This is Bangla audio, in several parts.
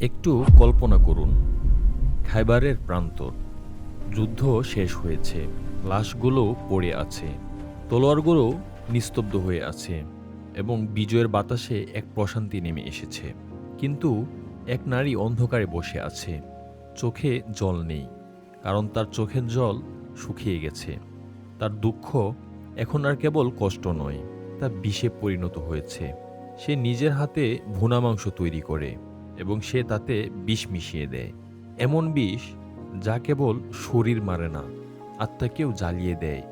একটু কল্পনা করুন, খাইবারের প্রান্তর। যুদ্ধ শেষ হয়েছে, লাশগুলো পড়ে আছে, তলোয়ারগুলো নিস্তব্ধ হয়ে আছে এবং বিজয়ের বাতাসে এক প্রশান্তি নেমে এসেছে। কিন্তু এক নারী অন্ধকারে বসে আছে, চোখে জল নেই, কারণ তার চোখের জল শুকিয়ে গেছে। তার দুঃখ এখন আর কেবল কষ্ট নয়, তা বিষে পরিণত হয়েছে। সে নিজের হাতে ভুনা মাংস তৈরি করে এবং সে তাতে বিষ মিশিয়ে দেয়, এমন বিষ যা কেবল শরীর মারে না, আত্মাকেও জ্বালিয়ে দেয়।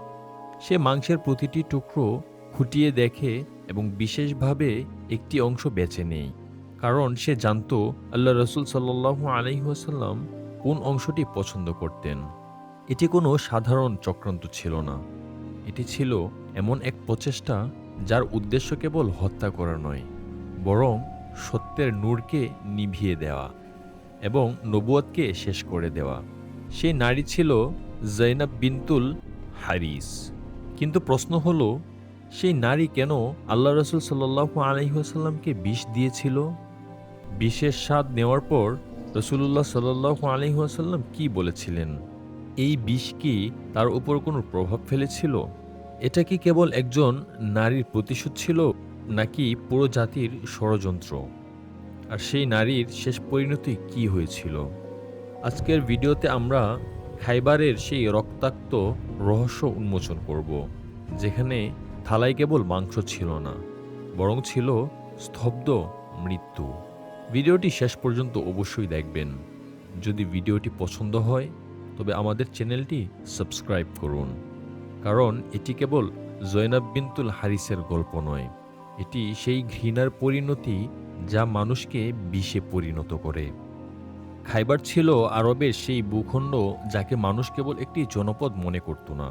সে মাংসের প্রতিটি টুকরো খুঁটিয়ে দেখে এবং বিশেষভাবে একটি অংশ বেছে নেয়, কারণ সে জানত আল্লাহ রসুল সাল্লাল্লাহু আলাইহি ওয়াসাল্লাম কোন অংশটি পছন্দ করতেন। এটি কোনো সাধারণ চক্রান্ত ছিল না, এটি ছিল এমন এক প্রচেষ্টা যার উদ্দেশ্য কেবল হত্যা করা নয়, বরং সত্যের নূরকে নিভিয়ে দেওয়া এবং নবুয়তকে শেষ করে দেওয়া। সেই নারী ছিল জৈনব বিনতুল হারিস। কিন্তু প্রশ্ন হলো, সেই নারী কেন আল্লাহ রসুল সাল্লাল্লাহু আলাইহি ওয়াসাল্লামকে বিষ দিয়েছিল? বিষের স্বাদ নেওয়ার পর রসুলুল্লাহ সাল্লাল্লাহু আলাইহি ওয়াসাল্লাম কি বলেছিলেন? এই বিষ কি তার উপর কোনো প্রভাব ফেলেছিল? এটা কি কেবল একজন নারীর প্রতিশোধ ছিল, নাকি পুরো জাতির ষড়যন্ত্র? আর সেই নারীর শেষ পরিণতি কি হয়েছিল? আজকের ভিডিওতে আমরা খাইবারের সেই রক্তাক্ত রহস্য উন্মোচন করব, যেখানে থালায় কেবল মাংস ছিল না, বরং ছিল স্তব্ধ মৃত্যু। ভিডিওটি শেষ পর্যন্ত অবশ্যই দেখবেন। যদি ভিডিওটি পছন্দ হয় তবে আমাদের চ্যানেলটি সাবস্ক্রাইব করুন, কারণ এটি কেবল জয়নাব বিনতুল হারিসের গল্প নয়, এটি সেই ঘৃণার পরিণতি যা মানুষকে বিষে পরিণত করে। খাইবার ছিল আরবের সেই ভূখণ্ড যাকে মানুষ কেবল একটি জনপদ মনে করত না,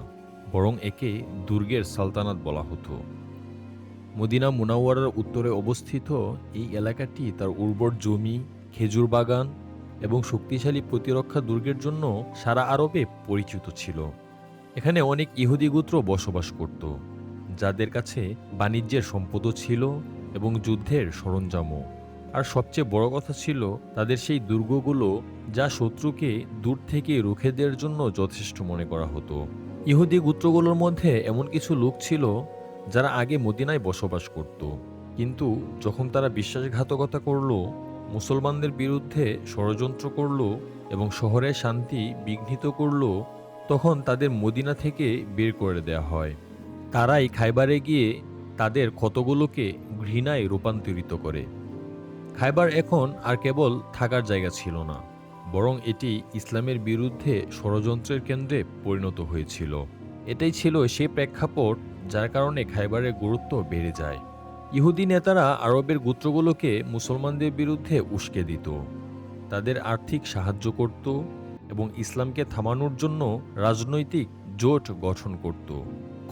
বরং একে দুর্গের সালতানাত বলা হতো। মদিনা মুনাওয়ারার উত্তরে অবস্থিত এই এলাকাটি তার উর্বর জমি, খেজুর বাগান এবং শক্তিশালী প্রতিরক্ষা দুর্গের জন্য সারা আরবে পরিচিত ছিল। এখানে অনেক ইহুদি গোত্র বসবাস করত, যাদের কাছে বাণিজ্যের সম্পদও ছিল এবং যুদ্ধের সরঞ্জামও। আর সবচেয়ে বড় কথা ছিল তাদের সেই দুর্গগুলো, যা শত্রুকে দূর থেকে রুখে দেওয়ার জন্য যথেষ্ট মনে করা হতো। ইহুদি গোত্রগুলোর মধ্যে এমন কিছু লোক ছিল যারা আগে মদিনায় বসবাস করত, কিন্তু যখন তারা বিশ্বাসঘাতকতা করল, মুসলমানদের বিরুদ্ধে ষড়যন্ত্র করল এবং শহরের শান্তি বিঘ্নিত করল, তখন তাদের মদিনা থেকে বের করে দেয়া হয়। তারাই খাইবারে গিয়ে তাদের ক্ষতগুলোকে ঘৃণায় রূপান্তরিত করে। খাইবার এখন আর কেবল থাকার জায়গা ছিল না, বরং এটি ইসলামের বিরুদ্ধে ষড়যন্ত্রের কেন্দ্রে পরিণত হয়েছিল। এটাই ছিল সেই প্রেক্ষাপট যার কারণে খাইবারের গুরুত্ব বেড়ে যায়। ইহুদি নেতারা আরবের গোত্রগুলোকে মুসলমানদের বিরুদ্ধে উস্কে দিত, তাদের আর্থিক সাহায্য করত এবং ইসলামকে থামানোর জন্য রাজনৈতিক জোট গঠন করত।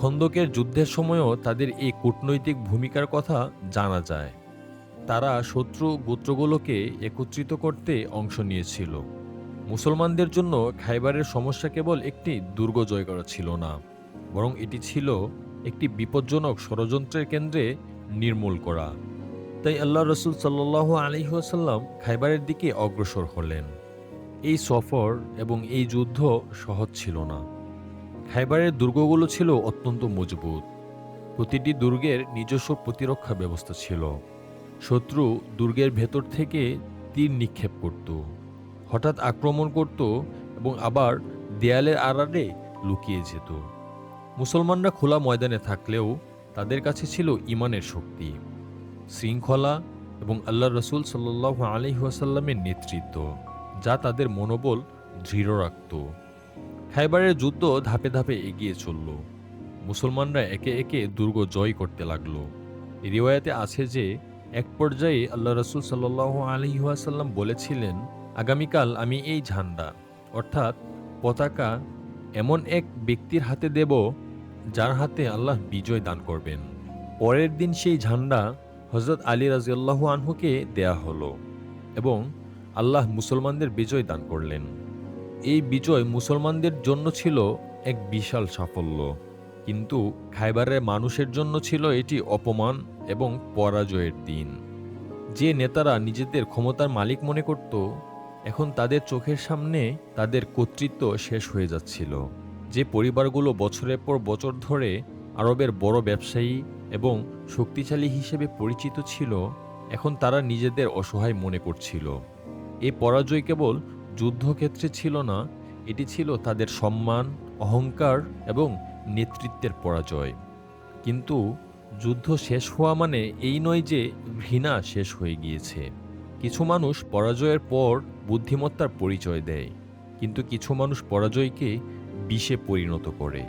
খন্দকের যুদ্ধের সময়ও তাদের এই কূটনৈতিক ভূমিকার কথা জানা যায়। তারা শত্রু গোত্রগুলোকে একত্রিত করতে অংশ নিয়েছিল। মুসলমানদের জন্য খাইবারের সমস্যা কেবল একটি দুর্গ জয় করা ছিল না, বরং এটি ছিল একটি বিপজ্জনক ষড়যন্ত্রের কেন্দ্রে নির্মূল করা। তাই আল্লাহ রসুল সাল্লাল্লাহু আলাইহি ওয়াসাল্লাম খাইবারের দিকে অগ্রসর হলেন। এই সফর এবং এই যুদ্ধ সহজ ছিল না। খাইবারের দুর্গগুলো ছিল অত্যন্ত মজবুত। প্রতিটি দুর্গের নিজস্ব প্রতিরক্ষা ব্যবস্থা ছিল। শত্রু দুর্গের ভেতর থেকে তীর নিক্ষেপ করত, হঠাৎ আক্রমণ করত এবং আবার দেয়ালের আড়ালে লুকিয়ে যেত। মুসলমানরা খোলা ময়দানে থাকলেও তাদের কাছে ছিল ঈমানের শক্তি, শৃঙ্খলা এবং আল্লাহ রসুল সাল্লাল্লাহু আলাইহি ওয়াসাল্লামের নেতৃত্ব, যা তাদের মনোবল দৃঢ় রাখত। খাইবারের যুদ্ধ ধাপে ধাপে এগিয়ে চলল। মুসলমানরা একে একে দুর্গ জয় করতে লাগলো। রিওয়ায়াতে আছে যে এক পর্যায়ে আল্লাহ রসুল সাল্লাল্লাহু আলাইহি ওয়াসাল্লাম বলেছিলেন, আগামীকাল আমি এই ঝান্ডা অর্থাৎ পতাকা এমন এক ব্যক্তির হাতে দেব যার হাতে আল্লাহ বিজয় দান করবেন। পরের দিন সেই ঝান্ডা হযরত আলী রাদিয়াল্লাহু আনহুকে দেয়া হলো এবং আল্লাহ মুসলমানদের বিজয় দান করলেন। এই বিজয় মুসলমানদের জন্য ছিল এক বিশাল সাফল্য, কিন্তু খাইবারের মানুষের জন্য ছিল এটি অপমান এবং পরাজয়ের দিন। যে নেতারা নিজেদের ক্ষমতার মালিক মনে করত, এখন তাদের চোখের সামনে তাদের কর্তৃত্ব শেষ হয়ে যাচ্ছিল। যে পরিবারগুলো বছরের পর বছর ধরে আরবের বড় ব্যবসায়ী এবং শক্তিশালী হিসেবে পরিচিত ছিল, এখন তারা নিজেদের অসহায় মনে করছিল। এই পরাজয় কেবল যুদ্ধক্ষেত্রে ছিল না, এটি ছিল তাদের সম্মান, অহংকার এবং নেতৃত্বের পরাজয়। কিন্তু যুদ্ধ শেষ হওয়া মানে এই নয় যে ঘৃণা শেষ হয়ে গিয়েছে। কিছু মানুষ পরাজয়ের পর বুদ্ধিমত্তার পরিচয় দেয়, কিন্তু কিছু মানুষ পরাজয়কে বিষে পরিণত করে।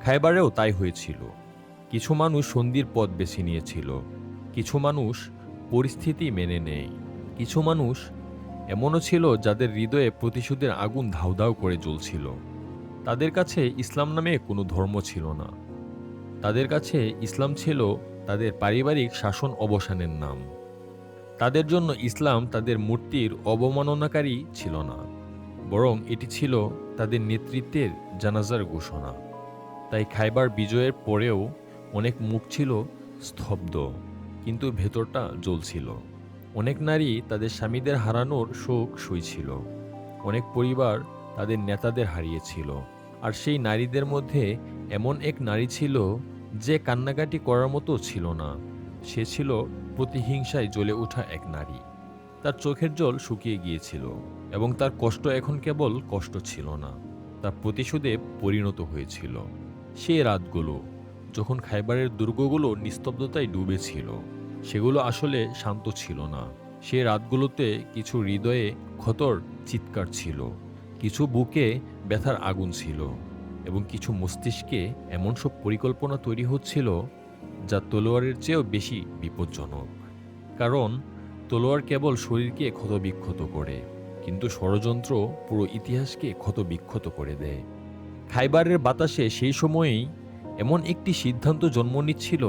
খায়বারেও তাই হয়েছিল। কিছু মানুষ সন্ধির পথ বেছে নিয়েছিল, কিছু মানুষ পরিস্থিতি মেনে নেয়, কিছু মানুষ এমনও ছিল যাদের হৃদয়ে প্রতিশোধের আগুন ধাউ ধাউ করে জ্বলছিল। তাদের কাছে ইসলাম নামে কোনো ধর্ম ছিল না। তাদের কাছে ইসলাম ছিল তাদের পারিবারিক শাসন অবসানের নাম। তাদের জন্য ইসলাম তাদের মূর্তির অবমাননাকারী ছিল না, বরং এটি ছিল তাদের নেতৃত্বের জানাজার ঘোষণা। তাই খায়বার বিজয়ের পরেও অনেক মুখ ছিল স্তব্ধ, কিন্তু ভেতরটা জ্বলছিল। অনেক নারী তাদের স্বামীদের হারানোর শোক সইছিল। অনেক পরিবার তাদের নেতাদের হারিয়েছিল। আর সেই নারীদের মধ্যে এমন এক নারী ছিল যে কান্নাকাটি করার মতো ছিল না। সে ছিল প্রতিহিংসায় জ্বলে ওঠা এক নারী। তার চোখের জল শুকিয়ে গিয়েছিল এবং তার কষ্ট এখন কেবল কষ্ট ছিল না, তার প্রতিশোধে পরিণত হয়েছিল। সেই রাতগুলো যখন খায়বারের দুর্গগুলো নিস্তব্ধতায় ডুবেছিল, সেগুলো আসলে শান্ত ছিল না। সেই রাতগুলোতে কিছু হৃদয়ে ক্ষতর চিৎকার ছিল, কিছু বুকে ব্যথার আগুন ছিল এবং কিছু মস্তিষ্কে এমন সব পরিকল্পনা তৈরি হচ্ছিল যা তলোয়ারের চেয়েও বেশি বিপজ্জনক। কারণ তলোয়ার কেবল শরীরকে ক্ষতবিক্ষত করে, কিন্তু ষড়যন্ত্র পুরো ইতিহাসকে ক্ষতবিক্ষত করে দেয়। খায়বারের বাতাসে সেই সময়েই এমন একটি সিদ্ধান্ত জন্ম নিচ্ছিল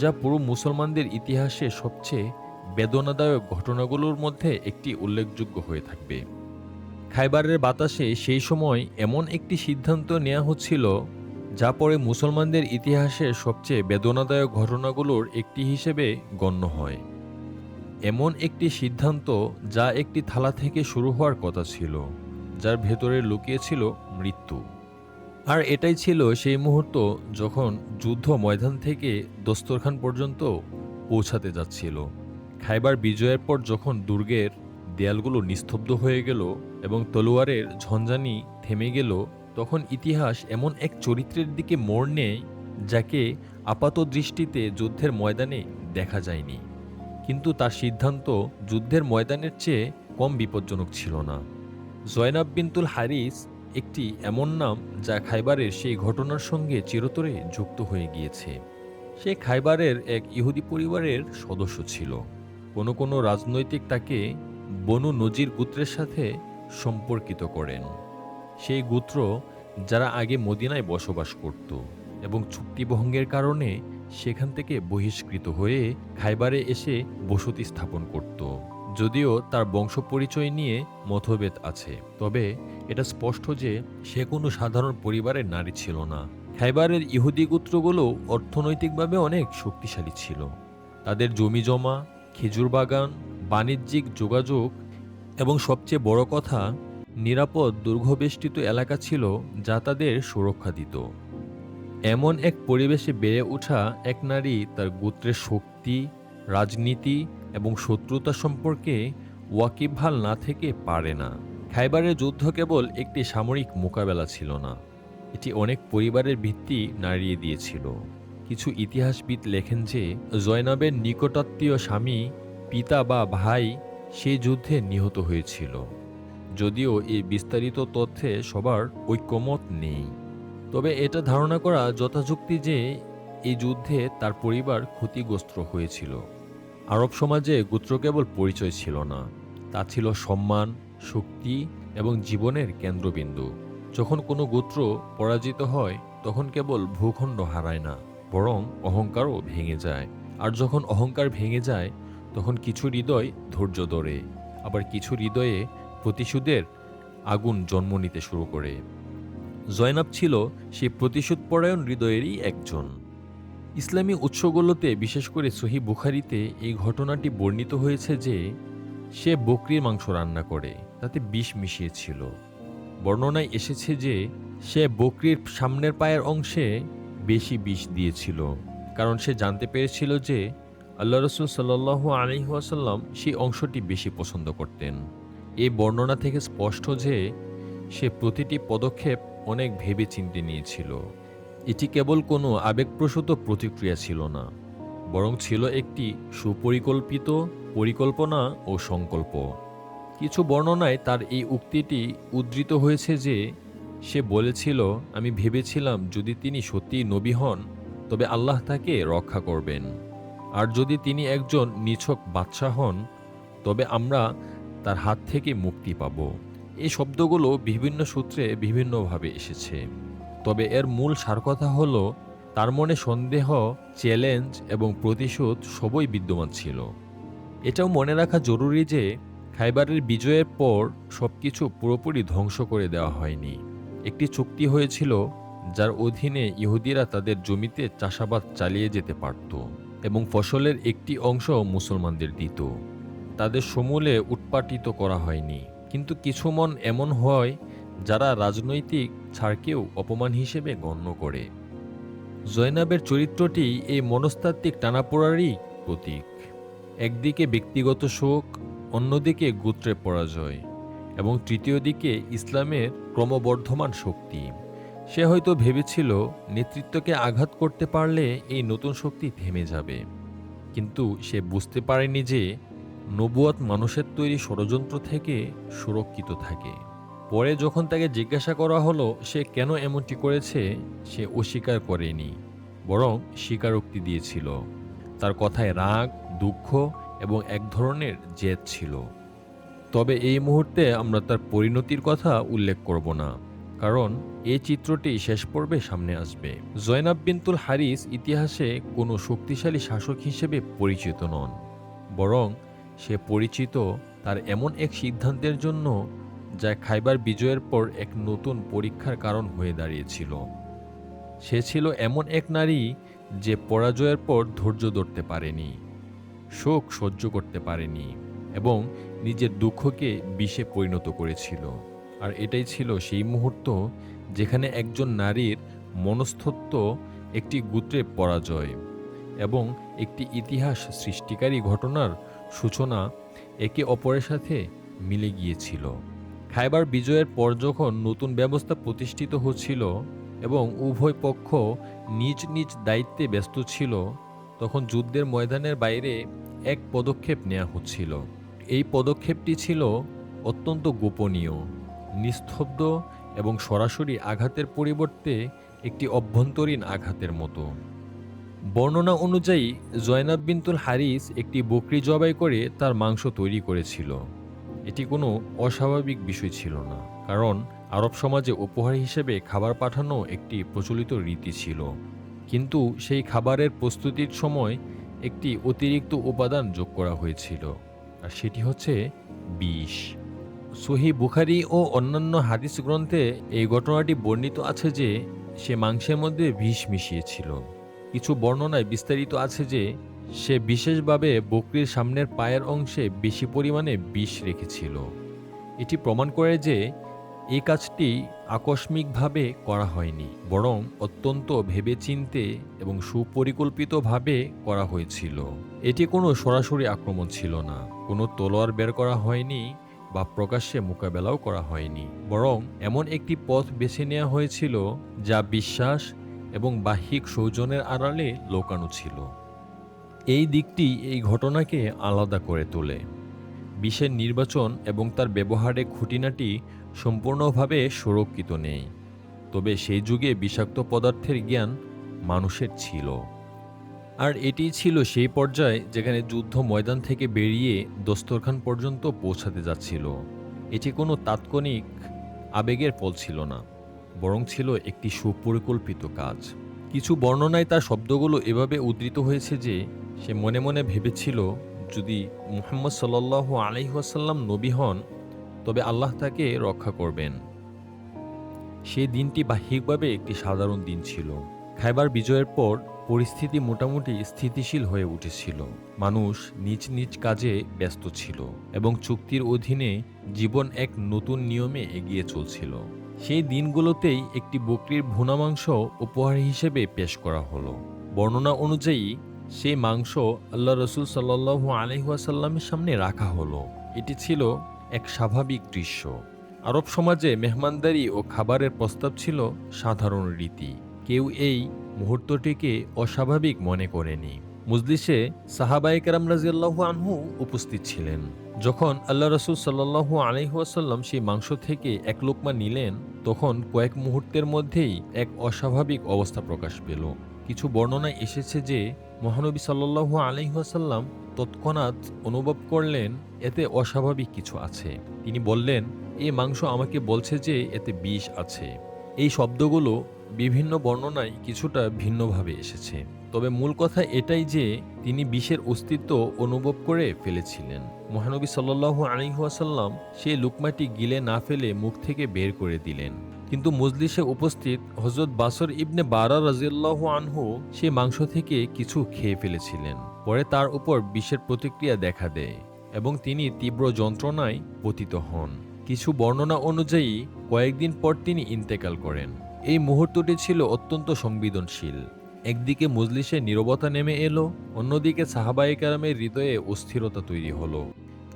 যা পুরো মুসলমানদের ইতিহাসে সবচেয়ে বেদনাদায়ক ঘটনাগুলোর মধ্যে একটি উল্লেখযোগ্য হয়ে থাকবে। খায়বারের বাতাসে সেই সময় এমন একটি সিদ্ধান্ত নেওয়া হচ্ছিল যা পরে মুসলমানদের ইতিহাসের সবচেয়ে বেদনাদায়ক ঘটনাগুলোর একটি হিসেবে গণ্য হয়। এমন একটি সিদ্ধান্ত যা একটি থালা থেকে শুরু হওয়ার কথা ছিল, যার ভেতরে লুকিয়েছিল মৃত্যু। আর এটাই ছিল সেই মুহূর্ত যখন যুদ্ধ ময়দান থেকে দস্তরখান পর্যন্ত পৌঁছাতে যাচ্ছিল। খায়বার বিজয়ের পর যখন দুর্গের দেয়ালগুলো নিস্তব্ধ হয়ে গেল এবং তলোয়ারের ঝঞ্ঝানি থেমে গেল, তখন ইতিহাস এমন এক চরিত্রের দিকে মোড় নেয় যাকে আপাত দৃষ্টিতে যুদ্ধের ময়দানে দেখা যায়নি, কিন্তু তার সিদ্ধান্ত যুদ্ধের ময়দানের চেয়ে কম বিপজ্জনক ছিল না। জয়নাব বিনতুল হারিস একটি এমন নাম যা খায়বারের সেই ঘটনার সঙ্গে চিরতরে যুক্ত হয়ে গিয়েছে। সে খায়বারের এক ইহুদি পরিবারের সদস্য ছিল। কোনো কোনো রাজনৈতিক তাকে বনু নজির গোত্রের সাথে সম্পর্কিত করেন। সেই গোত্র যারা আগে মদিনায় বসবাস করত এবং চুক্তিভঙ্গের কারণে সেখান থেকে বহিষ্কৃত হয়ে খায়বারে এসে বসতি স্থাপন করত। যদিও তার বংশ পরিচয় নিয়ে মতভেদ আছে, তবে এটা স্পষ্ট যে সে কোনো সাধারণ পরিবারের নারী ছিল না। খায়বারের ইহুদি গোত্রগুলো অর্থনৈতিকভাবে অনেক শক্তিশালী ছিল। তাদের জমিজমা, খেজুর বাগান, বাণিজ্যিক যোগাযোগ এবং সবচেয়ে বড় কথা, নিরাপদ দুর্গবেষ্টিত এলাকা ছিল যা তাদের সুরক্ষা দিত। এমন এক পরিবেশে বেড়ে ওঠা এক নারী তার গোত্রের শক্তি, রাজনীতি এবং শত্রুতা সম্পর্কে ওয়াকিবহাল না থেকে পারে না। খায়বারের যুদ্ধ কেবল একটি সামরিক মোকাবেলা ছিল না, এটি অনেক পরিবারের ভিত্তি নাড়িয়ে দিয়েছিল। কিছু ইতিহাসবিদ লেখেন যে জয়নাবের নিকটাত্মীয় স্বামী, পিতা বা ভাই সেই যুদ্ধে নিহত হয়েছিল। যদিও এই বিস্তারিত তথ্যে সবার ঐকমত নেই, তবে এটা ধারণা করা যথাযুক্তি যে এই যুদ্ধে তার পরিবার ক্ষতিগ্রস্ত হয়েছিল। আরব সমাজে গোত্র কেবল পরিচয় ছিল না, তা ছিল সম্মান, শক্তি এবং জীবনের কেন্দ্রবিন্দু। যখন কোনো গোত্র পরাজিত হয় তখন কেবল ভূখণ্ড হারায় না, বরং অহংকারও ভেঙে যায়। আর যখন অহংকার ভেঙে যায় তখন কিছু হৃদয় ধৈর্য ধরে, আবার কিছু হৃদয়ে প্রতিশোধের আগুন জন্ম নিতে শুরু করে। জয়নাব ছিল সেই প্রতিশোধ পরায়ণ হৃদয়েরই একজন। ইসলামী উৎসগুলোতে বিশেষ করে সহিহ বুখারীতে এই ঘটনাটি বর্ণিত হয়েছে যে সে বকরির মাংস রান্না করে তাতে বিষ মিশিয়েছিল। বর্ণনায় এসেছে যে সে বকরির সামনের পায়ের অংশে বেশি বিষ দিয়েছিল, কারণ সে জানতে পেরেছিল যে আল্লাহ রসুল সাল্লাল্লাহু আলাইহি ওয়াসাল্লাম সেই অংশটি বেশি পছন্দ করতেন। এই বর্ণনা থেকে স্পষ্ট যে সে প্রতিটি পদক্ষেপ অনেক ভেবে চিন্তে নিয়েছিল। এটি কেবল কোনো আবেগপ্রসূত প্রতিক্রিয়া ছিল না, বরং ছিল একটি সুপরিকল্পিত পরিকল্পনা ও সংকল্প। কিছু বর্ণনায় তার এই উক্তিটি উদ্ধৃত হয়েছে যে সে বলেছিল, আমি ভেবেছিলাম যদি তিনি সত্যিই নবী হন তবে আল্লাহ তাকে রক্ষা করবেন, আর যদি তিনি একজন নিছক বাদশাহ হন তবে আমরা তার হাত থেকে মুক্তি পাব। এই শব্দগুলো বিভিন্ন সূত্রে বিভিন্নভাবে এসেছে, তবে এর মূল সারকথা হল তার মনে সন্দেহ, চ্যালেঞ্জ এবং প্রতিশোধ সবই বিদ্যমান ছিল। এটাও মনে রাখা জরুরি যে খাইবারের বিজয়ের পর সবকিছু পুরোপুরি ধ্বংস করে দেওয়া হয়নি। একটি চুক্তি হয়েছিল যার অধীনে ইহুদিরা তাদের জমিতে চাষাবাদ চালিয়ে যেতে পারত এবং ফসলের একটি অংশ মুসলমানদের দিত। তাদের সমূলে উৎপাটিত করা হয়নি, কিন্তু কিছু মন এমন হয় যারা রাজনৈতিক ছাড়কেও অপমান হিসেবে গণ্য করে। জয়নাবের চরিত্রটি এই মনস্তাত্ত্বিক টানাপোড়ারই প্রতীক। একদিকে ব্যক্তিগত শোক, অন্যদিকে গোত্রের পরাজয় এবং তৃতীয় দিকে ইসলামের ক্রমবর্ধমান শক্তি। সে হয়তো ভেবেছিল নেতৃত্বকে আঘাত করতে পারলে এই নতুন শক্তি থেমে যাবে, কিন্তু সে বুঝতে পারেনি যে নবুয়ত মানুষের তৈরি ষড়যন্ত্র থেকে সুরক্ষিত থাকে। পরে যখন তাকে জিজ্ঞাসা করা হলো সে কেন এমনটি করেছে, সে অস্বীকার করেনি, বরং স্বীকারোক্তি দিয়েছিল। তার কথায় রাগ, দুঃখ এবং এক ধরনের জেদ ছিল। তবে এই মুহূর্তে আমরা তার পরিণতির কথা উল্লেখ করব না, কারণ এই চিত্রটি শেষ পর্বে সামনে আসবে। জয়নাব বিনতুল হারিস ইতিহাসে কোনো শক্তিশালী শাসক হিসেবে পরিচিত নন, বরং সে পরিচিত তার এমন এক সিদ্ধান্তের জন্য যা খাইবার বিজয়ের পর এক নতুন পরীক্ষার কারণ হয়ে দাঁড়িয়েছিল। সে ছিল এমন এক নারী যে পরাজয়ের পর ধৈর্য ধরতে পারেনি, শোক সহ্য করতে পারেনি এবং নিজের দুঃখকে বিষে পরিণত করেছিল। আর এটাই ছিল সেই মুহূর্ত যেখানে একজন নারীর মনস্তত্ত্ব একটি গোত্রের পরাজয় এবং একটি ইতিহাস সৃষ্টিকারী ঘটনার সূচনা একে অপরের সাথে মিলে গিয়েছিল। খাইবার বিজয়ের পর যখন নতুন ব্যবস্থা প্রতিষ্ঠিত হচ্ছিল এবং উভয় পক্ষ নিজ নিজ দায়িত্বে ব্যস্ত ছিল, তখন যুদ্ধের ময়দানের বাইরে এক পদক্ষেপ নেওয়া হচ্ছিল। এই পদক্ষেপটি ছিল অত্যন্ত গোপনীয়, নিস্তব্ধ এবং সরাসরি আঘাতের পরিবর্তে একটি অভ্যন্তরীণ আঘাতের মতো। বর্ণনা অনুযায়ী জয়নাব বিনতুল হারিস একটি বকরি জবাই করে তার মাংস তৈরি করেছিল। এটি কোনো অস্বাভাবিক বিষয় ছিল না, কারণ আরব সমাজে উপহার হিসেবে খাবার পাঠানো একটি প্রচলিত রীতি ছিল। কিন্তু সেই খাবারের প্রস্তুতির সময় একটি অতিরিক্ত উপাদান যোগ করা হয়েছিল, আর সেটি হচ্ছে বিষ। সহিহ বুখারী ও অন্যান্য হাদিস গ্রন্থে এই ঘটনাটি বর্ণিত আছে যে সে মাংসের মধ্যে বিষ মিশিয়েছিল। কিছু বর্ণনায় বিস্তারিত আছে যে সে বিশেষভাবে বকরির সামনের পায়ের অংশে বেশি পরিমাণে বিষ রেখেছিল। এটি প্রমাণ করে যে এই কাজটি আকস্মিকভাবে করা হয়নি, বরং অত্যন্ত ভেবেচিন্তে এবং সুপরিকল্পিতভাবে করা হয়েছিল। এটি কোনো সরাসরি আক্রমণ ছিল না, কোনো তলোয়ার বের করা হয়নি বা প্রকাশ্যে মোকাবেলাও করা হয়নি, বরং এমন একটি পথ বেছে নেওয়া হয়েছিল যা বিশ্বাস এবং বাহ্যিক সৌজন্যের আড়ালে লুকানো ছিল। এই দিকটি এই ঘটনাকে আলাদা করে তোলে। বিষের নির্বাচন এবং তার ব্যবহারে খুঁটিনাটি সম্পূর্ণভাবে সুরক্ষিত নেই, তবে সেই যুগে বিষাক্ত পদার্থের জ্ঞান মানুষের ছিল। আর এটি ছিল সেই পর্যায়ে যেখানে যুদ্ধ ময়দান থেকে বেরিয়ে দস্তরখান পর্যন্ত পৌঁছাতে যাচ্ছিল। এটি কোনো তাৎক্ষণিক আবেগের ফল ছিল না, বরং ছিল একটি সুপরিকল্পিত কাজ। কিছু বর্ণনায় তার শব্দগুলো এভাবে উদ্ধৃত হয়েছে যে সে মনে মনে ভেবেছিল যদি মুহাম্মদ সাল্লাল্লাহু আলাইহি ওয়াসাল্লাম নবী হন তবে আল্লাহ তাকে রক্ষা করবেন। সেই দিনটি বাহ্যিকভাবে একটি সাধারণ দিন ছিল। খাইবার বিজয়ের পর পরিস্থিতি মোটামুটি স্থিতিশীল হয়ে উঠেছিল। মানুষ নিজ নিজ কাজে ব্যস্ত ছিল এবং চুক্তির অধীনে জীবন এক নতুন নিয়মে এগিয়ে চলছিল। সেই দিনগুলোতেই একটি বকরির ভুনা মাংস উপহার হিসেবে পেশ করা হলো। বর্ণনা অনুযায়ী সেই মাংস আল্লাহ রসুল সাল্লাল্লাহু আলাইহি ওয়াসাল্লামের সামনে রাখা হলো। এটি ছিল এক স্বাভাবিক দৃশ্য। আরব সমাজে মেহমানদারি ও খাবারের প্রস্তাব ছিল সাধারণ রীতি। কেউ এই মুহূর্তটিকে অস্বাভাবিক মনে করেনি। মজলিসে সাহাবায়ে কেরাম রাদিয়াল্লাহু আনহু উপস্থিত ছিলেন। যখন আল্লাহ রসুল সাল্লাল্লাহু আলাইহি ওয়াসাল্লাম সেই মাংস থেকে এক লোকমা নিলেন, তখন কয়েক মুহূর্তের মধ্যেই এক অস্বাভাবিক অবস্থা প্রকাশ পেল। কিছু বর্ণনায় এসেছে যে মহানবী সাল্লাল্লাহু আলাইহি ওয়াসাল্লাম তৎক্ষণাৎ অনুভব করলেন এতে অস্বাভাবিক কিছু আছে। তিনি বললেন, এই মাংস আমাকে বলছে যে এতে বিষ আছে। এই শব্দগুলো বিভিন্ন বর্ণনায় কিছুটা ভিন্নভাবে এসেছে, তবে মূল কথা এটাই যে তিনি বিষের অস্তিত্ব অনুভব করে ফেলেছিলেন। মহানবী সাল্লাল্লাহু আলাইহি ওয়াসাল্লাম সেই লুকমাটি গিলে না ফেলে মুখ থেকে বের করে দিলেন। কিন্তু মজলিসে উপস্থিত হযরত বাসর ইবনে বারা রাদিয়াল্লাহু আনহু সেই মাংস থেকে কিছু খেয়ে ফেলেছিলেন। পরে তার উপর বিষের প্রতিক্রিয়া দেখা দেয় এবং তিনি তীব্র যন্ত্রণায় পতিত হন। কিছু বর্ণনা অনুযায়ী কয়েকদিন পর তিনি ইন্তেকাল করেন। এই মুহূর্তটি ছিল অত্যন্ত সংবেদনশীল। একদিকে মজলিসে নীরবতা নেমে এলো, অন্যদিকে সাহাবায়ে কেরামের হৃদয়ে অস্থিরতা তৈরি হলো।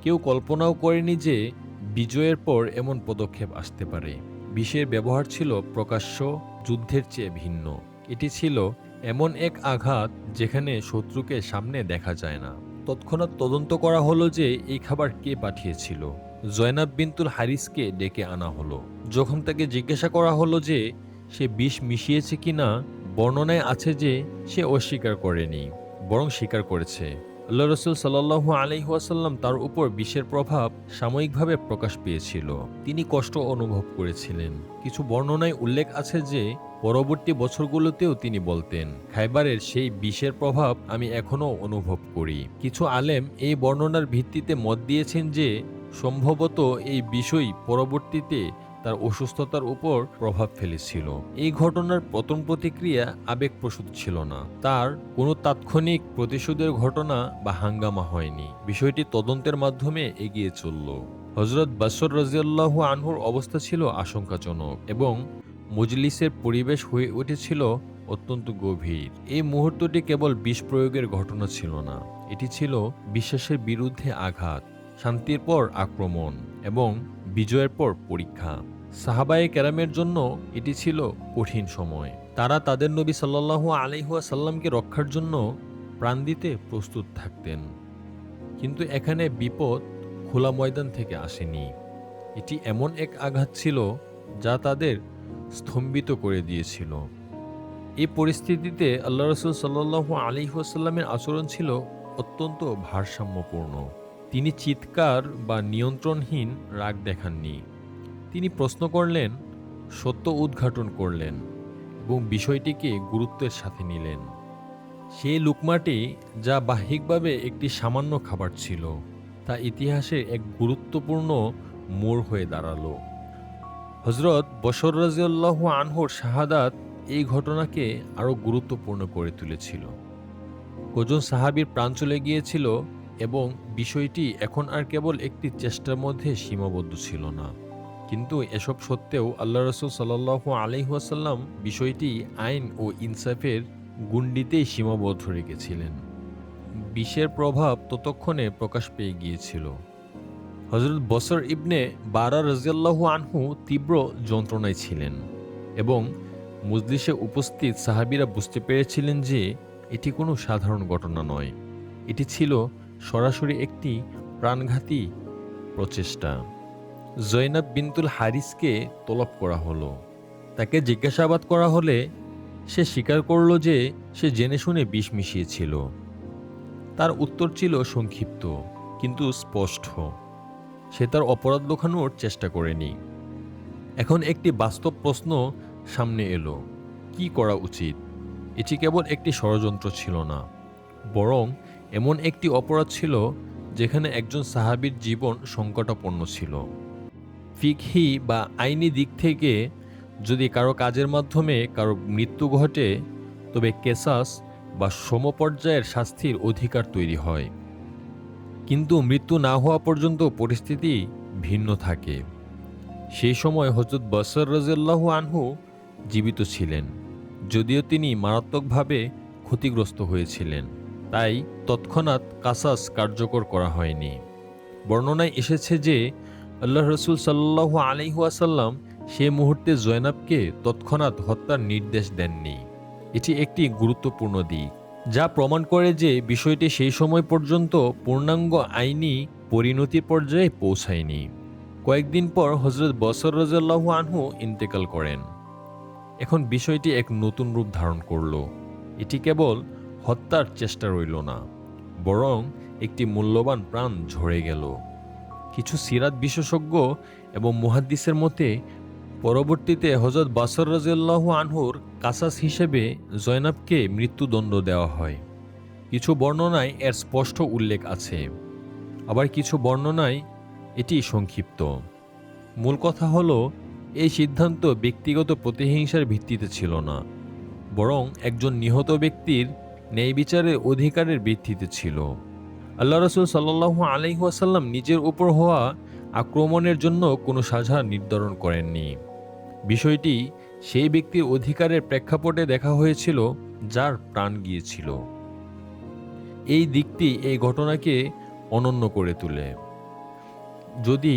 কেউ কল্পনাও করেনি যে বিজয়ের পর এমন পদক্ষেপ আসতে পারে। বিষের ব্যবহার ছিল প্রকাশ্য যুদ্ধের চেয়ে ভিন্ন। এটি ছিল এমন এক আঘাত যেখানে শত্রুকে সামনে দেখা যায় না। তৎক্ষণাৎ তদন্ত করা হলো যে এই খাবার কে পাঠিয়েছিল। জয়নাব বিনতুল হারিসকে ডেকে আনা হলো। যখন তাকে জিজ্ঞাসা করা হলো যে সে বিষ মিশিয়েছে কিনা, বর্ণনায় আছে যে সে অস্বীকার করেনি, বরং স্বীকার করেছে। আল্লাহ রসুল সাল্লাল্লাহু আলাইহি ওয়াসাল্লাম তার উপর বিষের প্রভাব সাময়িকভাবে প্রকাশ পেয়েছিল। তিনি কষ্ট অনুভব করেছিলেন। কিছু বর্ণনায় উল্লেখ আছে যে পরবর্তী বছরগুলোতেও তিনি বলতেন, খায়বারের সেই বিষের প্রভাব আমি এখনও অনুভব করি। কিছু আলেম এই বর্ণনার ভিত্তিতে মত দিয়েছেন যে সম্ভবত এই বিষয় পরবর্তীতে তার অসুস্থতার উপর প্রভাব ফেলেছিল। এই ঘটনার প্রথম প্রতিক্রিয়া আবেগপ্রসূত ছিল না। তার কোনো তাৎক্ষণিক প্রতিশোধের ঘটনা বা হাঙ্গামা হয়নি। বিষয়টি তদন্তের মাধ্যমে এগিয়ে চলল। হযরত বাসর রাদিয়াল্লাহু আনহুর অবস্থা ছিল আশঙ্কাজনক এবং মজলিসের পরিবেশ হয়ে উঠেছিল অত্যন্ত গভীর। এই মুহূর্তটি কেবল বিষ প্রয়োগের ঘটনা ছিল না, এটি ছিল বিশ্বাসের বিরুদ্ধে আঘাত, শান্তির পর আক্রমণ এবং বিজয়ের পর পরীক্ষা। সাহাবায়ে কেরামের জন্য এটি ছিল কঠিন সময়। তারা তাদের নবী সাল্লাল্লাহু আলাইহি ওয়াসাল্লামকে রক্ষার জন্য প্রাণ দিতে প্রস্তুত থাকতেন। কিন্তু এখানে বিপদ খোলা ময়দান থেকে আসেনি। এটি এমন এক আঘাত ছিল যা তাদের স্তম্ভিত করে দিয়েছিল। এই পরিস্থিতিতে আল্লাহ রাসূল সাল্লাল্লাহু আলাইহি ওয়াসাল্লামের আচরণ ছিল অত্যন্ত ভারসাম্যপূর্ণ। তিনি চিৎকার বা নিয়ন্ত্রণহীন রাগ দেখাননি। তিনি প্রশ্ন করলেন, সত্য উদ্ঘাটন করলেন এবং বিষয়টিকে গুরুত্বের সাথে নিলেন। সেই লুকমাটি, যা বাহ্যিকভাবে একটি সামান্য খাবার ছিল, তা ইতিহাসে এক গুরুত্বপূর্ণ মোড় হয়ে দাঁড়ালো। হযরত বশর রাদিয়াল্লাহু আনহুর শাহাদাত এই ঘটনাকে আরও গুরুত্বপূর্ণ করে তুলেছিল। কজন সাহাবীর প্রাণ চলে গিয়েছিল এবং বিষয়টি এখন আর কেবল একটি চেষ্টার মধ্যে সীমাবদ্ধ ছিল না। কিন্তু এসব সত্ত্বেও আল্লাহ রাসূল সাল্লাল্লাহু আলাইহি ওয়াসাল্লাম বিষয়টি আইন ও ইনসাফের গুণ্ডিতেই সীমাবদ্ধ রেখেছিলেন। বিষের প্রভাব ততক্ষণে প্রকাশ পেয়ে গিয়েছিল। হযরত বসর ইবনে বারা রাদিয়াল্লাহু আনহু তীব্র যন্ত্রণায় ছিলেন এবং মজলিসে উপস্থিত সাহাবীরা বুঝতে পেরেছিলেন যে এটি কোনো সাধারণ ঘটনা নয়। এটি ছিল সরাসরি একটি প্রাণঘাতী প্রচেষ্টা। জয়নাব বিনতুল হারিসকে তলব করা হলো। তাকে জিজ্ঞাসাবাদ করা হলে সে স্বীকার করল যে সে জেনে শুনে বিষ মিশিয়েছিল। তার উত্তর ছিল সংক্ষিপ্ত কিন্তু স্পষ্ট। সে তার অপরাধ লুকানোর চেষ্টা করেনি। এখন একটি বাস্তব প্রশ্ন সামনে এলো, কি করা উচিত? এটি কেবল একটি ষড়যন্ত্র ছিল না, বরং এমন একটি অপরাধ ছিল যেখানে একজন সাহাবীর জীবন সংকটাপন্ন ছিল। ফিকহি বা আইনি দিক থেকে যদি কারো কাজের মাধ্যমে কারো মৃত্যু ঘটে, তবে কেসাস বা সমপর্যায়ের শাস্তির অধিকার তৈরি হয়। কিন্তু মৃত্যু না হওয়া পর্যন্ত পরিস্থিতি ভিন্ন থাকে। সেই সময় হযরত বসর রাদিয়াল্লাহু আনহু জীবিত ছিলেন, যদিও তিনি মারাত্মকভাবে ক্ষতিগ্রস্ত হয়েছিলেন। তাই তৎক্ষণাৎ কাসাস কার্যকর করা হয়নি। বর্ণনায় এসেছে যে আল্লাহ রসুল সাল্লাল্লাহু আলাইহি ওয়াসাল্লাম সে মুহূর্তে জয়নাবকে তৎক্ষণাৎ হত্যার নির্দেশ দেননি। এটি একটি গুরুত্বপূর্ণ দিক, যা প্রমাণ করে যে বিষয়টি সেই সময় পর্যন্ত পূর্ণাঙ্গ আইনি পরিণতির পর্যায়ে পৌঁছায়নি। কয়েকদিন পর হযরত বসর রাদিয়াল্লাহু আনহু ইন্তেকাল করেন। এখন বিষয়টি এক নতুন রূপ ধারণ করল। এটি কেবল হত্যার চেষ্টা রইল না, বরং একটি মূল্যবান প্রাণ ঝরে গেল। কিছু সিরাত বিশেষজ্ঞ এবং মুহাদ্দিসের মতে পরবর্তীতে হযরত বসর রাদিয়াল্লাহু আনহুর কাসাস হিসেবে জয়নাবকে মৃত্যুদণ্ড দেওয়া হয়। কিছু বর্ণনায় এর স্পষ্ট উল্লেখ আছে, আবার কিছু বর্ণনায় এটি সংক্ষিপ্ত। মূল কথা হলো, এই সিদ্ধান্ত ব্যক্তিগত প্রতিহিংসার ভিত্তিতে ছিল না, বরং একজন নিহত ব্যক্তির ন্যায় বিচারের অধিকারের ভিত্তিতে ছিল। আল্লাহ রসুল সাল্লাল্লাহু আলাইহি ওয়াসাল্লাম নিজের উপর হওয়া আক্রমণের জন্য কোনো সাজা নির্ধারণ করেননি। বিষয়টি সেই ব্যক্তির অধিকারের প্রেক্ষাপটে দেখা হয়েছিল যার প্রাণ গিয়েছিল। এই দিকটি এই ঘটনাকে অনন্য করে তোলে। যদি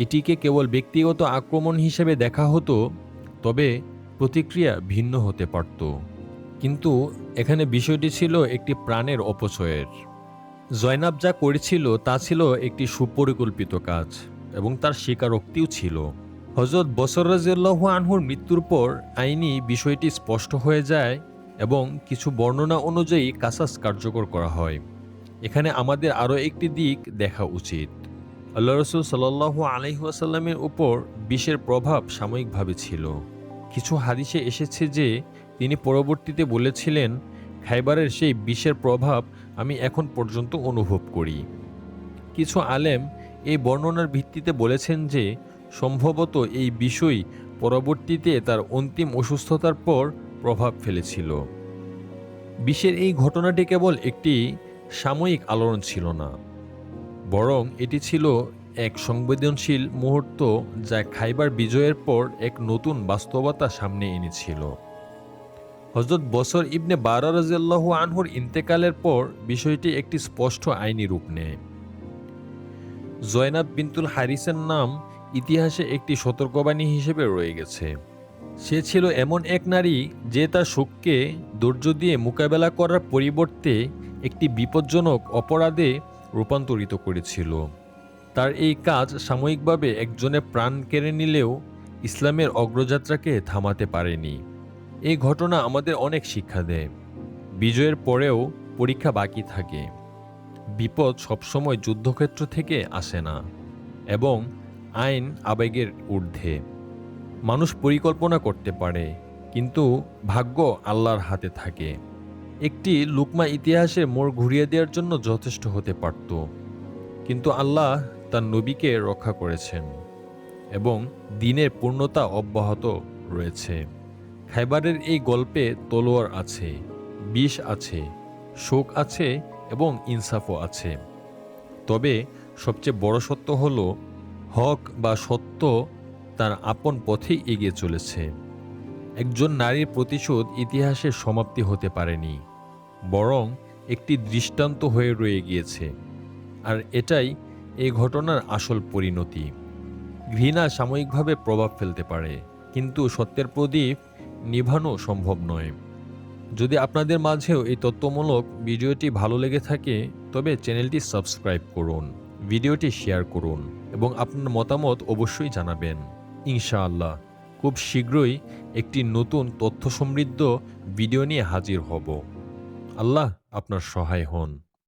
এটিকে কেবল ব্যক্তিগত আক্রমণ হিসেবে দেখা হতো, তবে প্রতিক্রিয়া ভিন্ন হতে পারত। কিন্তু এখানে বিষয়টি ছিল একটি প্রাণের অপচয়ের। জয়নাব যা করেছিল তা ছিল একটি সুপরিকল্পিত কাজ, এবং তার স্বীকারোক্তিও ছিল। হযরত বসর রাদিয়াল্লাহু আনহুর মৃত্যুর পর আইনি বিষয়টি স্পষ্ট হয়ে যায় এবং কিছু বর্ণনা অনুযায়ী কাসাস কার্যকর করা হয়। এখানে আমাদের আরও একটি দিক দেখা উচিত। আল্লাহ রসুল সাল্লাল্লাহু আলাইহি ওয়াসাল্লামের উপর বিষের প্রভাব সাময়িকভাবে ছিল। কিছু হাদিসে এসেছে যে তিনি পরবর্তীতে বলেছিলেন, খাইবারের সেই বিষের প্রভাব আমি এখন পর্যন্ত অনুভব করি। কিছু আলেম এই বর্ণনার ভিত্তিতে বলেছেন যে সম্ভবত এই বিষয় পরবর্তীতে তার অন্তিম অসুস্থতার পর প্রভাব ফেলেছিল। বিষের এই ঘটনাটি কেবল একটি সাময়িক আলোড়ন ছিল না, বরং এটি ছিল এক সংবেদনশীল মুহূর্ত যা খাইবার বিজয়ের পর এক নতুন বাস্তবতা সামনে এনেছিল। হযরত বসর ইবনে বারা রাদিয়াল্লাহু আনহুর ইন্তেকালের পর বিষয়টি একটি স্পষ্ট আইনি রূপ নেয়। জয়নাব বিনতুল হারিসের নাম ইতিহাসে একটি সতর্কবাণী হিসেবে রয়ে গেছে। সে ছিল এমন এক নারী যে তার শোককে ধৈর্য দিয়ে মোকাবেলা করার পরিবর্তে একটি বিপজ্জনক অপরাধে রূপান্তরিত করেছিল। তার এই কাজ সাময়িকভাবে একজনের প্রাণ কেড়ে নিলেও ইসলামের অগ্রযাত্রাকে থামাতে পারেনি। এই ঘটনা আমাদের অনেক শিক্ষা দেয়। বিজয়ের পরেও পরীক্ষা বাকি থাকে। বিপদ সবসময় যুদ্ধক্ষেত্র থেকে আসে না, এবং আইন আবেগের ঊর্ধ্বে। মানুষ পরিকল্পনা করতে পারে, কিন্তু ভাগ্য আল্লাহর হাতে থাকে। একটি লুকমা ইতিহাসে মোড় ঘুরিয়ে দেওয়ার জন্য যথেষ্ট হতে পারত, কিন্তু আল্লাহ তার নবীকে রক্ষা করেছেন এবং দিনের পূর্ণতা অব্যাহত রয়েছে। খাইবারের এই গল্পে তলোয়ার আছে, বিষ আছে, শোক আছে এবং ইনসাফও আছে। তবে সবচেয়ে বড় সত্য হল, হক বা সত্য তার আপন পথেই এগিয়ে চলেছে। একজন নারীর প্রতিশোধ ইতিহাসের সমাপ্তি হতে পারেনি, বরং একটি দৃষ্টান্ত হয়ে রয়ে গিয়েছে। আর এটাই এই ঘটনার আসল পরিণতি। ঘৃণা সাময়িকভাবে প্রভাব ফেলতে পারে, কিন্তু সত্যের প্রদীপ নিভানো সম্ভব নয়। যদি আপনাদের মাঝেও এই তথ্যমূলক ভিডিওটি ভালো লেগে থাকে, তবে চ্যানেলটি সাবস্ক্রাইব করুন, ভিডিওটি শেয়ার করুন এবং আপনার মতামত অবশ্যই জানাবেন। ইনশাআল্লাহ খুব শীঘ্রই একটি নতুন তথ্য সমৃদ্ধ ভিডিও নিয়ে হাজির হব। আল্লাহ আপনার সহায় হন।